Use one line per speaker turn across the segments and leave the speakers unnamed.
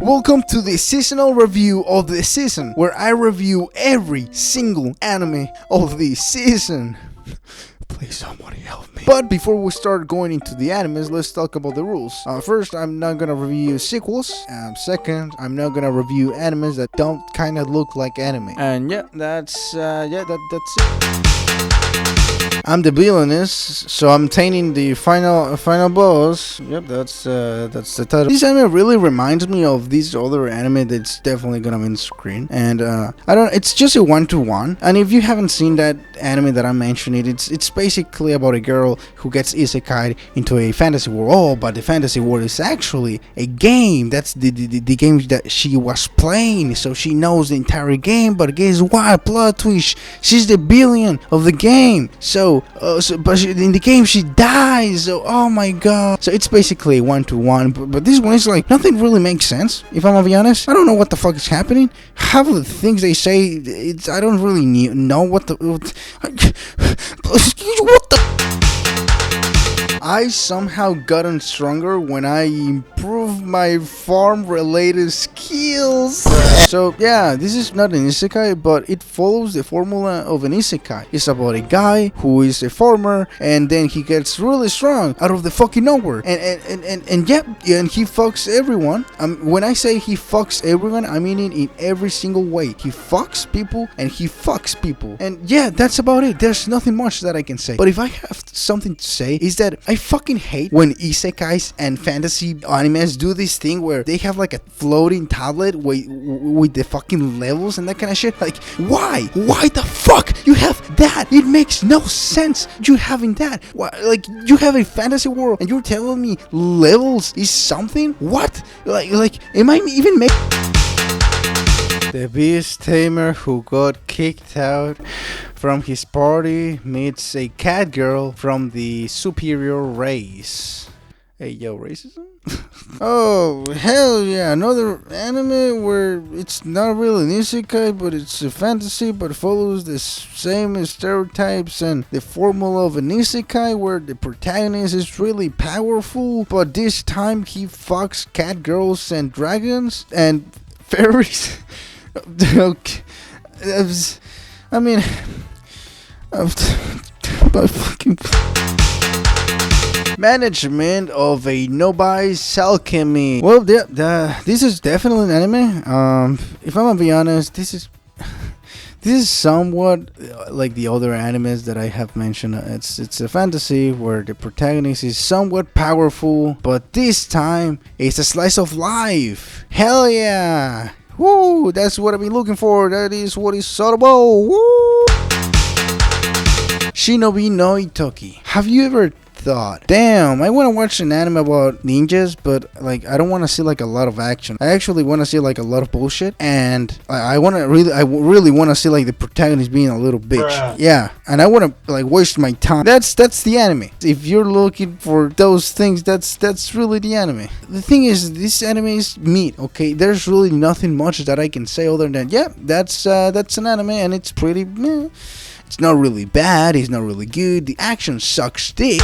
Welcome to the seasonal review of the season, where I review every single anime of the season. Please somebody help me. But before we start going into the animes, let's talk about the rules. First, I'm not gonna review sequels. Second, I'm not gonna review animes that don't kind of look like anime. And yeah, that's it. I'm the Villainess, so I'm taming the final boss. Yep, that's the title. This anime really reminds me of this other anime that's definitely gonna be on screen, and I don't. It's just a 1-to-1, and if you haven't seen that anime that I'm mentioning, it's basically about a girl who gets isekai into a fantasy world. Oh, but the fantasy world is actually a game. That's the game that she was playing, so she knows the entire game. But guess what? Plot twist: she's the villain of the game. But in the game she dies. So oh my god. So it's basically a 1-to-1. But this one is like nothing really makes sense. If I'm gonna be honest, I don't know what the fuck is happening. Half of the things they say, I don't really know what the. I somehow gotten stronger when I improved my farm-related skills. So yeah, this is not an isekai, but it follows the formula of an isekai. It's about a guy who is a farmer, and then he gets really strong out of the fucking nowhere, and he fucks everyone. When I say he fucks everyone, I mean it in every single way. He fucks people and he fucks people, and yeah, that's about it. There's nothing much that I can say. But if I have something to say, is that I fucking hate when isekais and fantasy animes do this thing where they have like a floating tablet with the fucking levels and that kind of shit. Like, why the fuck you have that? It makes no sense you having that. Why, like, you have a fantasy world and you're telling me levels is something? What? Like am I even making the Beast Tamer who got kicked out from his party meets a cat girl from the superior race. Hey yo, racism? Oh, hell yeah, another anime where it's not really an isekai, but it's a fantasy, but follows the same stereotypes and the formula of an isekai, where the protagonist is really powerful, but this time he fucks cat girls and dragons and fairies. Okay. I mean, fucking management of a Novice Alchemist. Well, this is definitely an anime. If I'm gonna be honest, this is somewhat like the other animes that I have mentioned. It's a fantasy where the protagonist is somewhat powerful, but this time it's a slice of life. Hell yeah! Woo! That's what I've been looking for. That is what is Sorobo. Woo! Shinobi no Ittoki. Have you ever thought, damn, I want to watch an anime about ninjas, but like I don't want to see like a lot of action. I actually want to see like a lot of bullshit, and I really want to see like the protagonist being a little bitch. Bruh. Yeah, and I want to like waste my time. That's the anime. If you're looking for those things, that's really the anime. The thing is, this anime is meat. Okay, there's really nothing much that I can say other than yeah, that's an anime, and it's pretty meh. It's not really bad, it's not really good, the action sucks dick.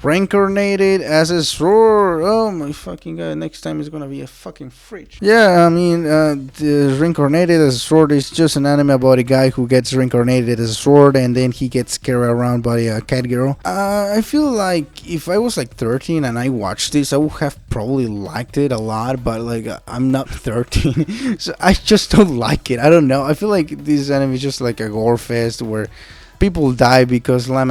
Reincarnated as a sword. Oh my fucking god, next time it's gonna be a fucking fridge. Yeah, I mean, the Reincarnated as a sword is just an anime about a guy who gets reincarnated as a sword and then he gets carried around by a cat girl. I feel like if I was like 13 and I watched this, I would have probably liked it a lot, but like I'm not 13, so I just don't like it. I don't know. I feel like this anime is just like a gore fest where people die because why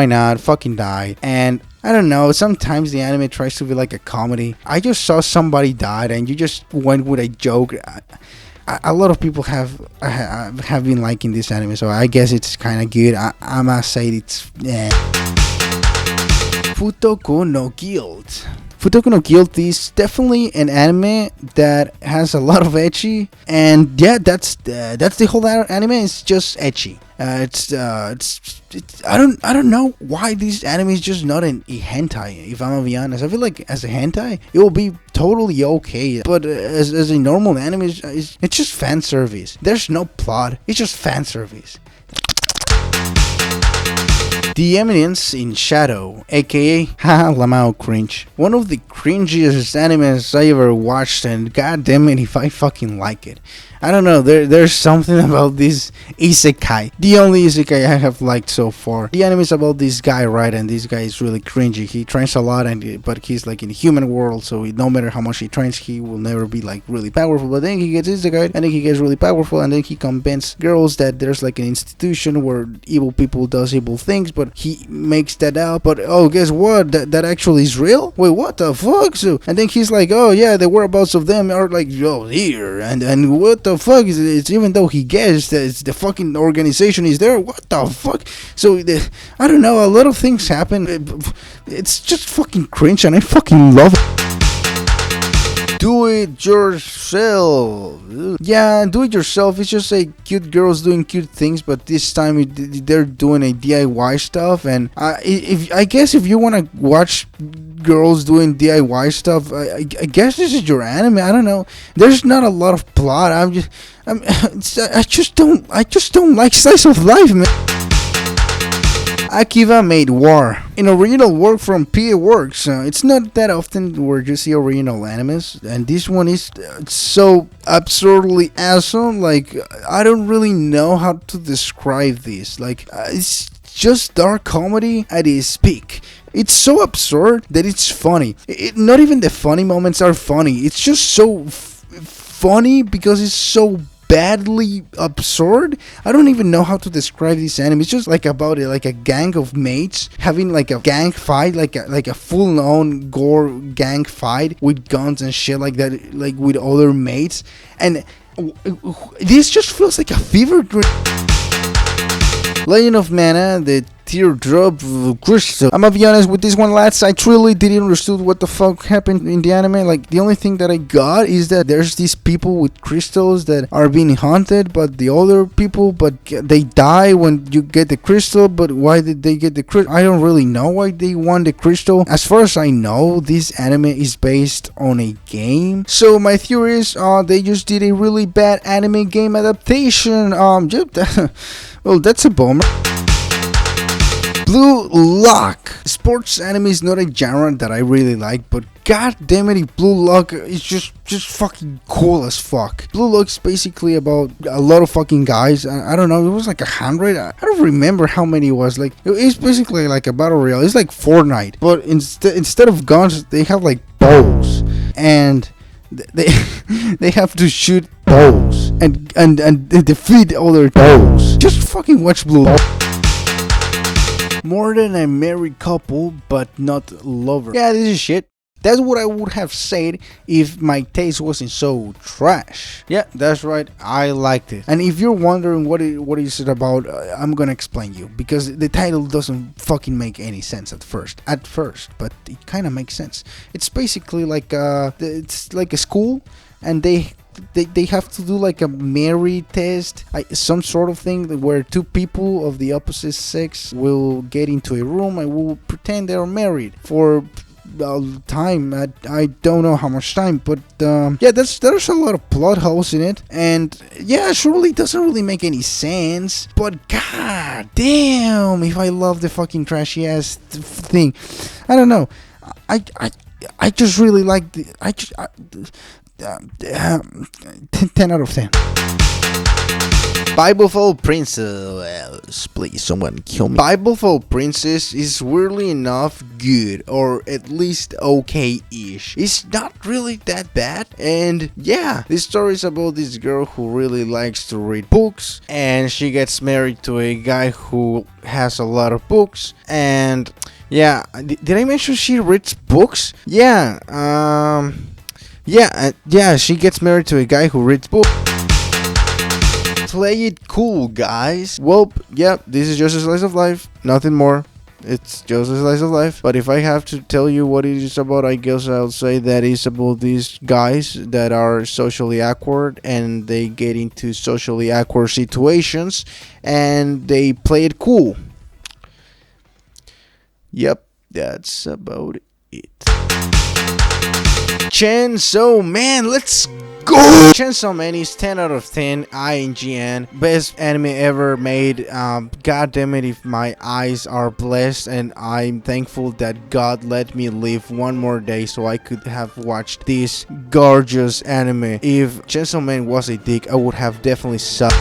not? Fucking die. And I don't know, sometimes the anime tries to be like a comedy. I just saw somebody died and you just went with a joke. A lot of people have been liking this anime, so I guess it's kind of good. I must say it's Futoku no Guild. Futoku no Guild is definitely an anime that has a lot of ecchi, and yeah, that's the whole anime. It's just ecchi. I don't know why this anime is just not a hentai. If I'm gonna be honest, I feel like as a hentai it will be totally okay, but as a normal anime, it's just fan service. There's no plot. It's just fan service. The Eminence in Shadow, aka Haha Lamau Cringe. One of the cringiest animes I ever watched, and goddamn it if I fucking like it. I don't know, there's something about this isekai. The only isekai I have liked so far. The anime is about this guy, right? And this guy is really cringy. He trains a lot, but he's like in the human world, so no matter how much he trains, he will never be like really powerful. But then he gets isekai, and then he gets really powerful, and then he convinces girls that there's like an institution where evil people does evil things, but he makes that out. But oh, guess what? That actually is real? Wait, what the fuck? So, and then he's like, oh yeah, the whereabouts of them are like, oh, here, and what the fuck is it? It's even though he guessed that it's the fucking organization is there. What the fuck? So I don't know, a lot of things happen. It's just fucking cringe, and I fucking love it. Do it yourself. Yeah, do it yourself. It's just like cute girls doing cute things, but this time they're doing a DIY stuff. And I guess if you want to watch girls doing DIY stuff, I guess this is your anime. I don't know. There's not a lot of plot. I just don't like slice of life, man. Akiba Maid War, an original work from PA Works. It's not that often where you see original animes, and this one is so absurdly awesome. Like, I don't really know how to describe this. Like, it's just dark comedy at its peak. It's so absurd that it's funny. Not even the funny moments are funny. It's just so funny because it's so badly absurd. I don't even know how to describe this anime. It's just like about it, like a gang of mates having like a gang fight, like a full-on gore gang fight with guns and shit like that, like with other mates. And this just feels like a fever dream. Legend of Mana, the Teardrop crystal. I'm gonna be honest with this one, lads. I truly didn't understand what the fuck happened in the anime. Like, the only thing that I got is that there's these people with crystals that are being haunted, but the other people, but they die when you get the crystal. But why did they get the crystal? I don't really know why they want the crystal. As far as I know, this anime is based on a game. So my theory is, they just did a really bad anime game adaptation. Well, that's a bummer. Blue Lock. Sports anime is not a genre that I really like, but god damn it, Blue Lock is just fucking cool as fuck. Blue Lock is basically about a lot of fucking guys. I don't know, it was like 100. I don't remember how many it was. Like, it's basically like a battle royale. It's like Fortnite, but instead of guns, they have like bows, and they have to shoot bows and defeat other bows. Just fucking watch Blue Lock. More than a married couple, but not lovers. Yeah, this is shit. That's what I would have said if my taste wasn't so trash. Yeah, that's right, I liked it. And if you're wondering what is it about, I'm gonna explain you, because the title doesn't fucking make any sense at first, but it kind of makes sense. It's basically like it's like a school, and they have to do like a marriage test, some sort of thing where two people of the opposite sex will get into a room and will pretend they're married for time. I don't know how much time, but yeah, there's a lot of plot holes in it, and yeah, surely doesn't really make any sense, but god damn if I love the fucking trashy ass thing. I don't know, I just really like the 10 out of 10. Bibliophile Princess, please someone kill me. Bibliophile Princess is weirdly enough good, or at least okay-ish. It's not really that bad, and yeah, this story is about this girl who really likes to read books, and she gets married to a guy who has a lot of books, and yeah, did I mention she reads books? Yeah, she gets married to a guy who reads books. Play it cool, guys. Well, yeah, this is just a slice of life, nothing more. It's just a slice of life. But if I have to tell you what it is about, I guess I'll say that it's about these guys that are socially awkward, and they get into socially awkward situations, and they play it cool. Yep, that's about it. Chainsaw Man, let's go! Chainsaw Man is 10 out of 10, INGN, best anime ever made. God damn it if my eyes are blessed, and I'm thankful that God let me live one more day so I could have watched this gorgeous anime. If Chainsaw Man was a dick, I would have definitely sucked.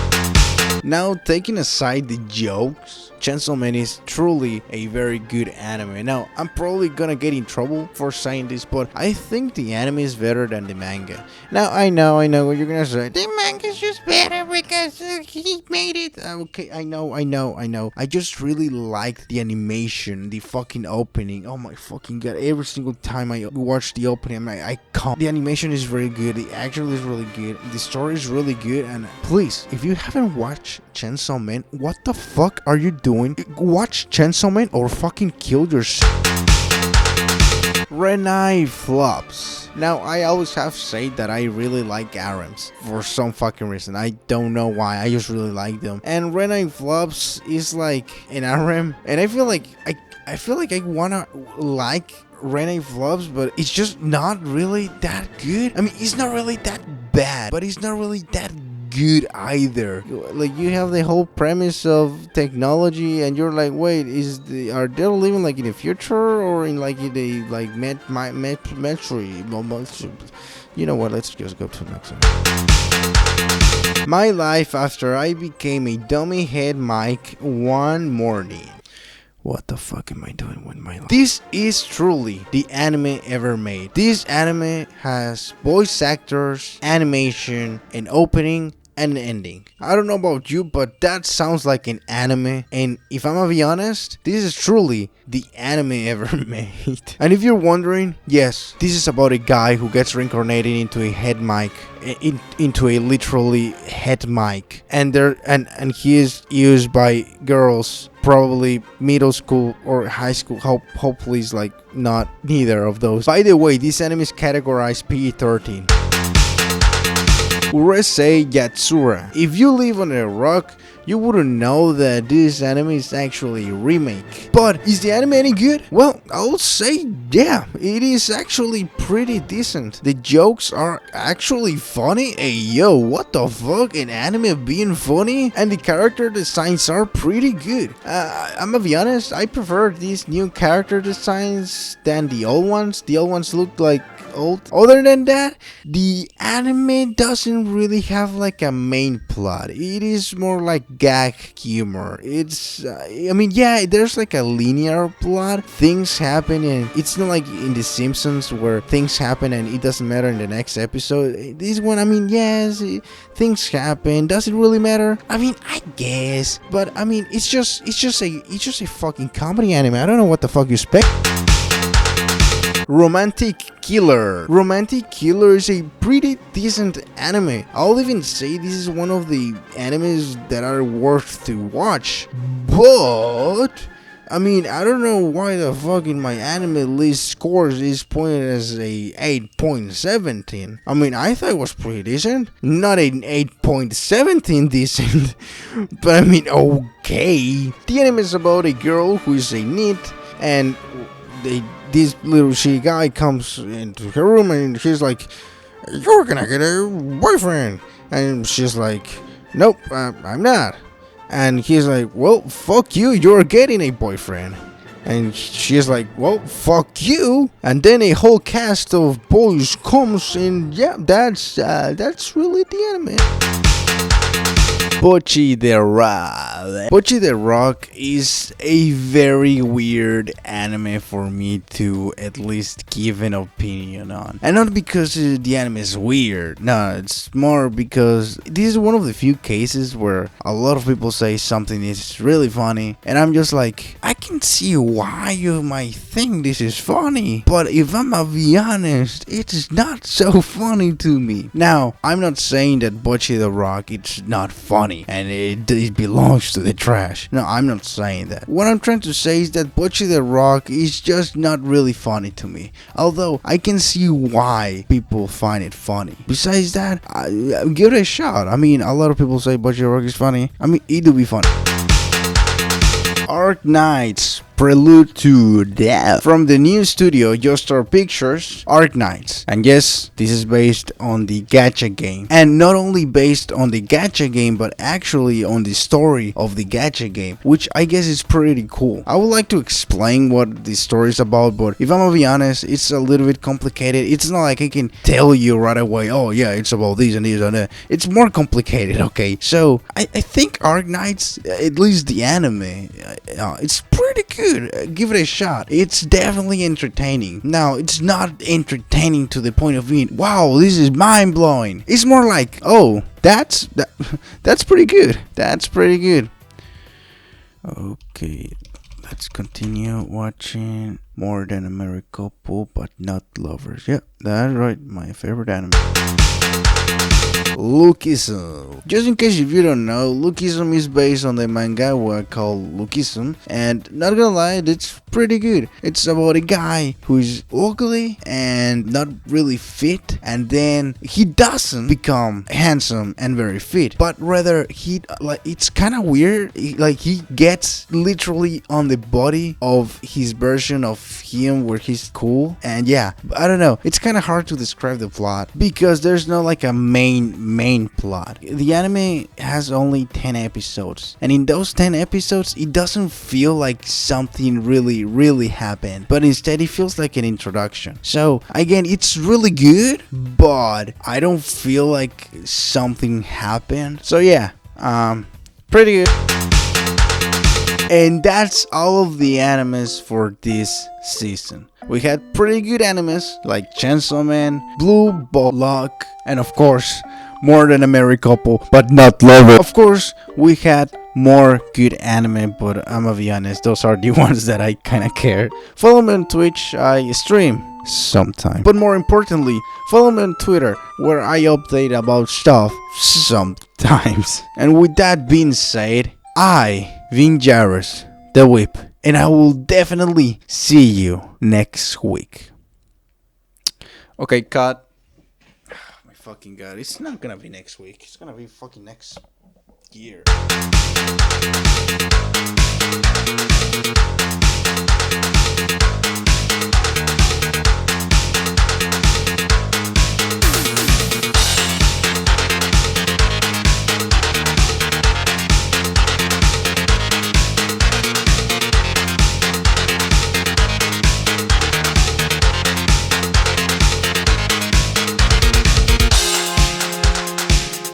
Now, taking aside the jokes, Chainsaw Man is truly a very good anime. Now, I'm probably gonna get in trouble for saying this, but I think the anime is better than the manga. Now, I know what you're gonna say. The manga's just better because he made it. Okay, I know. I just really liked the animation, the fucking opening. Oh my fucking god. Every single time I watch the opening, I can't. The animation is very good. The action is really good. The story is really good. And please, if you haven't watched Chainsaw Man, what the fuck are you doing? Watch Chainsaw Man or fucking kill yourself. Renai Flops. Now, I always have said that I really like ARMs for some fucking reason. I don't know why. I just really like them. And Renai Flops is like an ARM, and I feel like I wanna like Renai Flops, but it's just not really that good. I mean, it's not really that bad, but it's not really that good either. Like, you have the whole premise of technology, and you're like, wait, are they living like in the future or in like in the like you know what? Let's just go to the next one. My life after I became a dummy head mic one morning. What the fuck am I doing with my life? This is truly the anime ever made. This anime has voice actors, animation, an opening, and an ending. I don't know about you, but that sounds like an anime, and if I'm gonna be honest, this is truly the anime ever made. And if you're wondering, yes, this is about a guy who gets reincarnated into a head mic, into a literally head mic, and he is used by girls, probably middle school or high school. Hopefully it's like not neither of those. By the way, this anime is categorized PG-13. Urusei Yatsura. If you live on a rock, you wouldn't know that this anime is actually a remake. But is the anime any good? Well, I would say yeah, it is actually pretty decent. The jokes are actually funny. Hey yo, what the fuck? An anime being funny? And the character designs are pretty good. I'm gonna be honest, I prefer these new character designs than the old ones. The old ones look like old. Other than that, the anime doesn't really have like a main plot. It is more like gag humor. It's I mean, yeah, there's like a linear plot. Things happen, and it's not like in The Simpsons where things happen and it doesn't matter in the next episode. This one, I mean, yes, things happen. Does it really matter? I mean, I guess, but I mean, it's just a fucking comedy anime. I don't know what the fuck you expect. Romantic Killer. Romantic Killer is a pretty decent anime. I'll even say this is one of the animes that are worth to watch. But I mean, I don't know why the fuck in my anime list scores is pointed as a 8.17. I mean, I thought it was pretty decent. Not an 8.17 decent. But I mean, okay. The anime is about a girl who is a NEET, and this little shitty guy comes into her room and she's like, "You're gonna get a boyfriend." And she's like, "Nope, I'm not." And he's like, "Well, fuck you, you're getting a boyfriend." And she's like, "Well, fuck you." And then a whole cast of boys comes, and yeah, that's really the anime. Bocchi the Rock. Bocchi the Rock is a very weird anime for me to at least give an opinion on. And not because the anime is weird. No, it's more because this is one of the few cases where a lot of people say something is really funny, and I'm just like, I can see why you might think this is funny, but if I'm gonna be honest, it's not so funny to me. Now, I'm not saying that Bocchi the Rock it's not funny and it belongs to the trash. No, I'm not saying that. What I'm trying to say is that Bocchi the Rock is just not really funny to me. Although I can see why people find it funny. Besides that, I give it a shot. I mean, a lot of people say Bocchi the Rock is funny. I mean, it do be funny. Arknights. Prelude to Death from the new studio Joestar Pictures, Arknights. And yes, this is based on the gacha game. And not only based on the gacha game, but actually on the story of the gacha game, which I guess is pretty cool. I would like to explain what the story is about, but if I'm gonna be honest, it's a little bit complicated. It's not like I can tell you right away, oh yeah, it's about this and this and that. It's more complicated, okay? So, I think Arknights, at least the anime, it's pretty good. Give it a shot. It's definitely entertaining. Now, it's not entertaining to the point of being, wow, this is mind-blowing. It's more like, oh, that's pretty good. That's pretty good. Okay, let's continue watching More Than a Married Couple, but Not Lovers. Yeah, that's right, my favorite anime. LOOKISM. Just in case if you don't know, LOOKISM is based on the manga called LOOKISM, and not gonna lie, it's pretty good. It's about a guy who's ugly and not really fit, and then he doesn't become handsome and very fit, but rather he it's kind of weird. He gets literally on the body of his version of him where he's cool, and yeah, I don't know. It's kind of hard to describe the plot because there's no like a main plot. The anime has only 10 episodes, and in those 10 episodes it doesn't feel like something really happened, but instead it feels like an introduction. So again, it's really good, but I don't feel like something happened. So yeah, pretty good. And that's all of the animes for this season. We had pretty good animes like Chainsaw Man, Blue Block, and of course, More Than a Married Couple, but Not Lovers. Of course, we had more good anime, but I'm gonna be honest, those are the ones that I kinda care. Follow me on Twitch, I stream sometimes. But more importantly, follow me on Twitter, where I update about stuff sometimes. And with that being said, I, Vin Jarrus, the Whip, and I will definitely see you next week. Okay, cut. My fucking god, it's not gonna be next week. It's gonna be fucking next year.